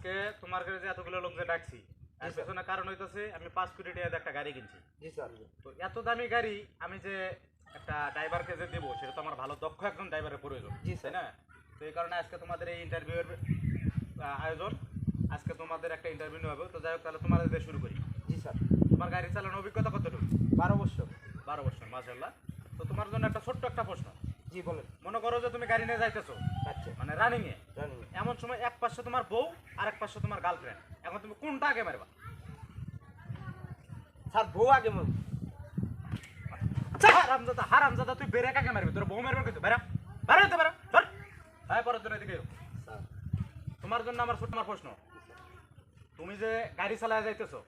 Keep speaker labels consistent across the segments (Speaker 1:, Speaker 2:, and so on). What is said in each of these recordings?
Speaker 1: আজকে তোমার কাছে যে এতগুলো লোক যে ডাকছি এর পেছনে কারণ হইতেছে আমি 5 কোটি টাকার একটা গাড়ি কিনছি।
Speaker 2: জি স্যার।
Speaker 1: তো এত দামি গাড়ি আমি যে একটা ড্রাইভারকে যে দেবো সেটা তো আমার ভালো দক্ষ একজন ড্রাইভারের প্রয়োজন,
Speaker 2: জি
Speaker 1: তাই
Speaker 2: স্যার।
Speaker 1: না? তো এই কারণে আজকে তোমাদের এই ইন্টারভিউয়ের আয়োজন। আজকে তোমাদের একটা ইন্টারভিউ হবে। তো যাই হোক, তাহলে তোমাদের দিয়ে শুরু করি।
Speaker 2: জি স্যার।
Speaker 1: তোমার গাড়ি চালানোর অভিজ্ঞতা কতটুকু?
Speaker 2: 12 বছর।
Speaker 1: 12 বছর, মাশাআল্লাহ। তো তোমার জন্য একটা ছোট্ট একটা প্রশ্ন।
Speaker 2: জি বলেন।
Speaker 1: মনে করো যে তুমি গাড়ি নিয়ে যাইতেছো,
Speaker 2: আচ্ছা।
Speaker 1: মানে রানিং এ,
Speaker 2: জানি।
Speaker 1: এমন সময় এক পাশে তোমার বউ আর এক পাশে তোমার গার্লফ্রেন্ড, এখন তুমি কোনটা আগে মারবা?
Speaker 2: স্যার বউ আগে মারব।
Speaker 1: আচ্ছা হারামজাদা, হারামজাদা, তুই ব্রেক আগে মারবি, তোর বউ মারবে কিন্তু। বেরা বেরা হতে বেরা ধর। হ্যাঁ, পরের জন্য এদিকে এসো।
Speaker 2: স্যার।
Speaker 1: তোমার জন্য আমার ছোট আমার প্রশ্ন। তুমি যে গাড়ি চালায় যাইতেছো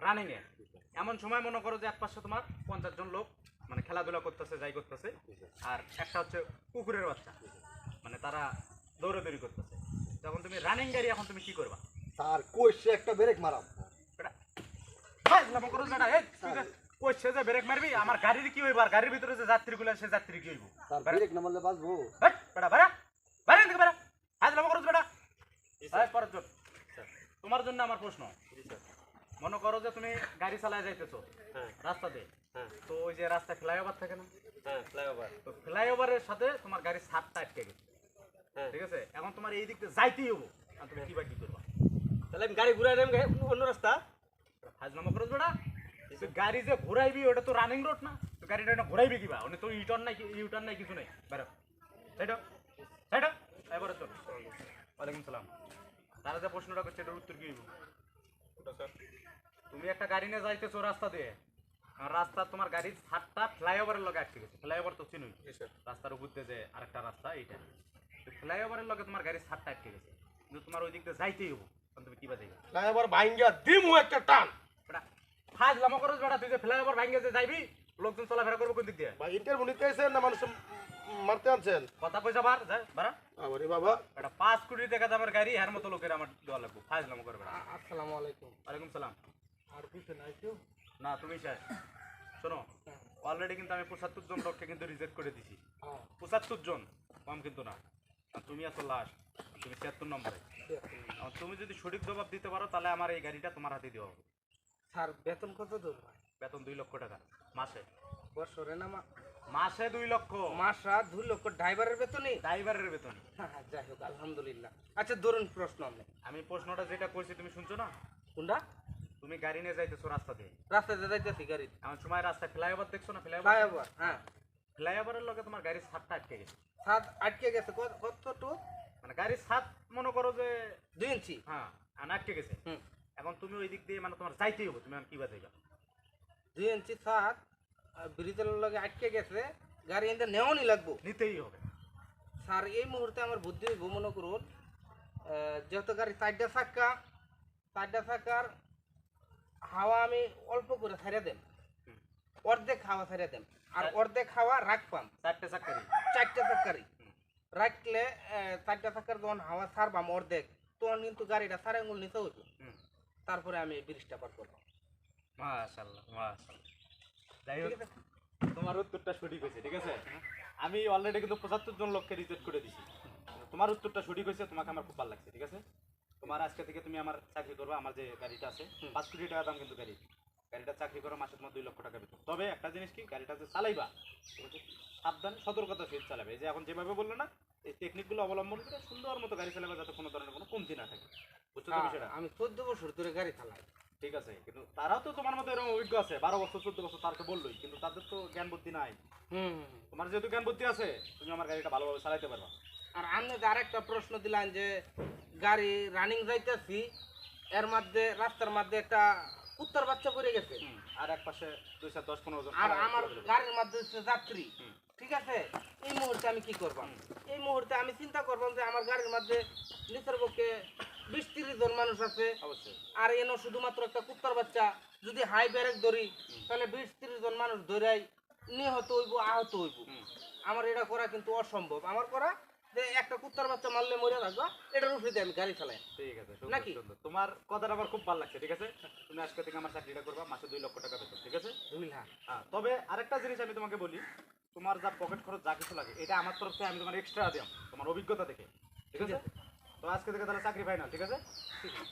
Speaker 1: রানিং এ, এমন সময় মনে করো যে এক পাশে তোমার 50 জন লোক মানে খেলাধুলা করতেছে, যাই করতেছে, আর একটা হচ্ছে কুকুরের বাচ্চা, মানে তারা দৌড়াদৌড়ি করতেছে। যখন তুমি রানিং গাড়ি, এখন তুমি কি করবা?
Speaker 3: স্যার কইছে একটা ব্রেক মারাম।
Speaker 1: করো না, এই তুই যে কইছে যে ব্রেক মারবি, আমার গাড়ির কি হইব? আর গাড়ির ভিতরে যে যাত্রীগুলো, সে যাত্রী কি হইব?
Speaker 3: স্যার ব্রেক না মারলে বাঁচবো?
Speaker 1: এই বেটা বেরা বেরা থেকে বেরা, হাত লাম করো বেটা। এই পরের জন। তোমার জন্য আমার প্রশ্ন। মনে করো যে তুমি গাড়ি চালায় যাইতেছো রাস্তাতে, তো ওই যে রাস্তা ফ্লাইওভার থাকে না, তো ফ্লাইওভারের সাথে তোমার গাড়ির ছাদটা আটকে গেছে, ঠিক আছে? এখন তোমার এই দিক দিয়ে যাইতেই হবো, আর তুমি কি বা কি করবা?
Speaker 2: তাহলে আমি গাড়ি ঘুরাই দেব অন্য রাস্তা।
Speaker 1: হাজলামো করো বেটা। তুই গাড়ি যে ঘুরাইবি, ওটা তো রানিং রোড না, তো গাড়িটা না ঘুরাইবি কিবা? ওটা তো ইউটার্ন নাই, ইউটার্ন নাই, কিছু নাই। বেরো সাইড সাইড, এবারে চলো। ওয়ালাইকুম সালাম। তারা যে প্রশ্নটা করছে এটার উত্তর কি হইব? তুমি একটা গাড়ি নিয়ে যাইতেছো রাস্তা দিয়ে, আর রাস্তা তোমার গাড়ির ছাদটা ফ্লাইওভারের লগে আটকে গেছে। ফ্লাইওভার তো চিনুই, রাস্তার উপর দিয়ে যে আরেকটা রাস্তা, এইটা ফ্লাইওভারের লগে তোমার গাড়ির ছাদটা আটকে গেছে, কিন্তু তোমার ওই দিক দিয়ে যাইতেই হবো, তখন তুমি কি বাজাইবে?
Speaker 2: ফ্লাইওভার ভাঙ্গা দিমু একটা টান।
Speaker 1: বেটা ফাজলামো করছ বেটা, তুই যে ফ্লাইওভার ভাঙে যে যাইবি, লোকজন চলাফেরা করবো কোন দিক দিয়ে?
Speaker 3: ভাই ইন্টারভিউ নিতে আইছেন না মানুষ মারতে আনছেন?
Speaker 1: কথা পয়সা বার যায় বাড়া।
Speaker 3: আরে বাবা
Speaker 1: এটা 5 কোটি টাকা দামের গাড়ি, এর মতো লোকের আমার দেওয়া লাগবে। ফাজলামো করবে না।
Speaker 2: আসসালামু আলাইকুম।
Speaker 1: ওয়ালাইকুম সালাম।
Speaker 2: আর কিছু নাই কেউ?
Speaker 1: না, তুমি শেষ। শোনো, অলরেডি কিন্তু আমি 75 জন লোককে কিন্তু রিজেক্ট করে দিছি। 75 জন, কম কিন্তু না। আর তুমি আছো লাস্ট, তুমি 76 নম্বরে। আর তুমি যদি সঠিক জবাব দিতে পারো, তাহলে আমার এই গাড়িটা তোমার হাতে দেওয়া হবে।
Speaker 2: স্যার বেতন কত দেব?
Speaker 1: বেতন 2 লক্ষ টাকা মাসে।
Speaker 2: বছরে না
Speaker 1: মাসে 2 লক্ষ।
Speaker 2: মাসা 2 লক্ষ ড্রাইভারের বেতনই?
Speaker 1: ড্রাইভারের বেতন।
Speaker 2: হ্যাঁ, যাই হোক আলহামদুলিল্লাহ। আচ্ছা ধরুন প্রশ্ন আপনি।
Speaker 1: আমি প্রশ্নটা যেটা করছি তুমি শুনছো না?
Speaker 2: কোনটা?
Speaker 1: তুমি গাড়ি নিয়ে যাইতেছো রাস্তা দিয়ে,
Speaker 2: রাস্তাতে যাইতেছি গাড়ি।
Speaker 1: এমন সময় রাস্তায় ফ্লাইওভার দেখছো না?
Speaker 2: ফ্লাইওভার, হ্যাঁ।
Speaker 1: ফ্লাইওভারের লগে তোমার গাড়ির ছাদটা আটকে গেছে।
Speaker 2: ছাদ আটকে গেছে কতটুকু?
Speaker 1: মানে গাড়ির ছাদ মনে করো যে
Speaker 2: 2 ইঞ্চি।
Speaker 1: হ্যাঁ, আটকে গেছে।
Speaker 2: হুম।
Speaker 1: এখন তুমি ওই দিক দিয়ে মানে তোমার যাইতেই হবে, তুমি এখন কি বাজাইবা?
Speaker 2: 2 ইঞ্চি ছাদ ব্রিজের লগে আটকে গেছে, গাড়ি এনে নেওয়ানি লাগবো।
Speaker 1: নিতেই হবে।
Speaker 2: স্যার এই মুহূর্তে আমার বুদ্ধি হইব, মনে করুন যেহেতু গাড়ি 4টা চাকার হাওয়া আমি অল্প করে ছাড়িয়ে দেন, অর্ধেক হাওয়া ছাড়িয়ে দেন, আর অর্ধেক হাওয়া রাখবাম
Speaker 1: 4টে চাকারি।
Speaker 2: 4টা চাকারই রাখলে 4টা চাকার যখন হাওয়া ছাড়বাম অর্ধেক, তখন কিন্তু গাড়িটা 4 আঙ্গুল নিচে হইব। তারপরে আমি ব্রিজটা পার করবো।
Speaker 1: মাশাআল্লাহ মাশাআল্লাহ। যাই হোক, তোমার উত্তরটা সঠিক হয়েছে, ঠিক আছে? আমি অলরেডি কিন্তু 75 জন লোককে রিজেক্ট করে দিছি। তোমার উত্তরটা সঠিক হয়েছে, তোমাকে আমার খুব ভালো লাগছে, ঠিক আছে? তোমার আজকে থেকে তুমি আমার চাকরি করবে। আমার যে গাড়িটা আছে 5 কোটি টাকা দাম কিন্তু গাড়িটা চাকরি করো, মাসে তোমার 2 লক্ষ টাকা বেতন। তবে একটা জিনিস কি, গাড়িটা যে চালাইবা সাবধান সতর্কতার সহিত চালাবে। এই যে এখন যেভাবে বললো না, এই টেকনিকগুলো অবলম্বন করে সুন্দর মতো গাড়ি চালাবে, যাতে কোনো ধরনের কোনো কমতি না থাকে। বুঝছো তো বিষয়টা?
Speaker 2: আমি 14 বছর ধরে গাড়ি চালাই।
Speaker 1: ঠিক আছে, কিন্তু তারাও তো তোমার মতো এরকম অভিজ্ঞ আছে, 12 বছর 14 বছর, তার তো বললোই, কিন্তু তাদের তো জ্ঞান বুদ্ধি নাই। তোমার যেহেতু জ্ঞান বুদ্ধি আছে, তুমি আমার গাড়িটা ভালোভাবে চালাইতে পারবা।
Speaker 2: আর আপনি যে আরেকটা প্রশ্ন দিলেন যে গাড়ি রানিং যাইতেছি, এর মধ্যে রাস্তার মধ্যে একটা কুত্তার বাচ্চা পড়ে গেছে,
Speaker 1: আর এক পাশে 210-15 জন,
Speaker 2: আর আমার গাড়ির মধ্যে হচ্ছে যাত্রী, ঠিক আছে? এই মুহূর্তে আমি কি করবাম? এই মুহূর্তে আমি চিন্তা করবাম যে আমার গাড়ির মধ্যে নিচের পক্ষে 20-30 জন মানুষ আছে,
Speaker 1: অবশ্যই,
Speaker 2: আর এনো শুধুমাত্র একটা কুত্তার বাচ্চা। যদি হাই ব্রেক ধরি, তাহলে 20-30 জন মানুষ ধরাই নিহত হইব, আহত হইব। আমার এটা করা কিন্তু অসম্ভব। আমার করা যে একটা কুত্তার বাচ্চা মারলে মরে থাকবা, এটার উপরে দিয়ে আমি গাড়ি চালাই।
Speaker 1: ঠিক আছে,
Speaker 2: নাকি?
Speaker 1: তোমার কথাটা আমার খুব ভালো লাগছে, ঠিক আছে? তুমি আজকে থেকে আমার চাকরিটা করবা, মাসে 2 লক্ষ টাকা বেতন, ঠিক আছে?
Speaker 2: 2 লাখ।
Speaker 1: হ্যাঁ, তবে আরেকটা জিনিস আমি তোমাকে বলি, তোমার যা পকেট খরচ যা কিছু লাগে, এটা আমার তরফ থেকে আমি তোমার এক্সট্রা দিলাম, তোমার অভিজ্ঞতা থেকে, ঠিক আছে? তো আজকে থেকে তাহলে চাকরি ফাইনাল, ঠিক আছে?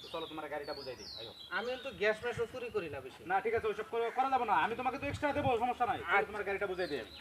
Speaker 1: তো চলো তোমার গাড়িটা বুঝাই দিই, আইও।
Speaker 2: আমি কিন্তু গ্যাস ম্যাসও চুরি করি না বেশি।
Speaker 1: না ঠিক আছে, ওইসব করা যাবে না, আমি তোমাকে তো এক্সট্রা দেবো, সমস্যা নাই, তোমার গাড়িটা বুঝাই দিই আমি।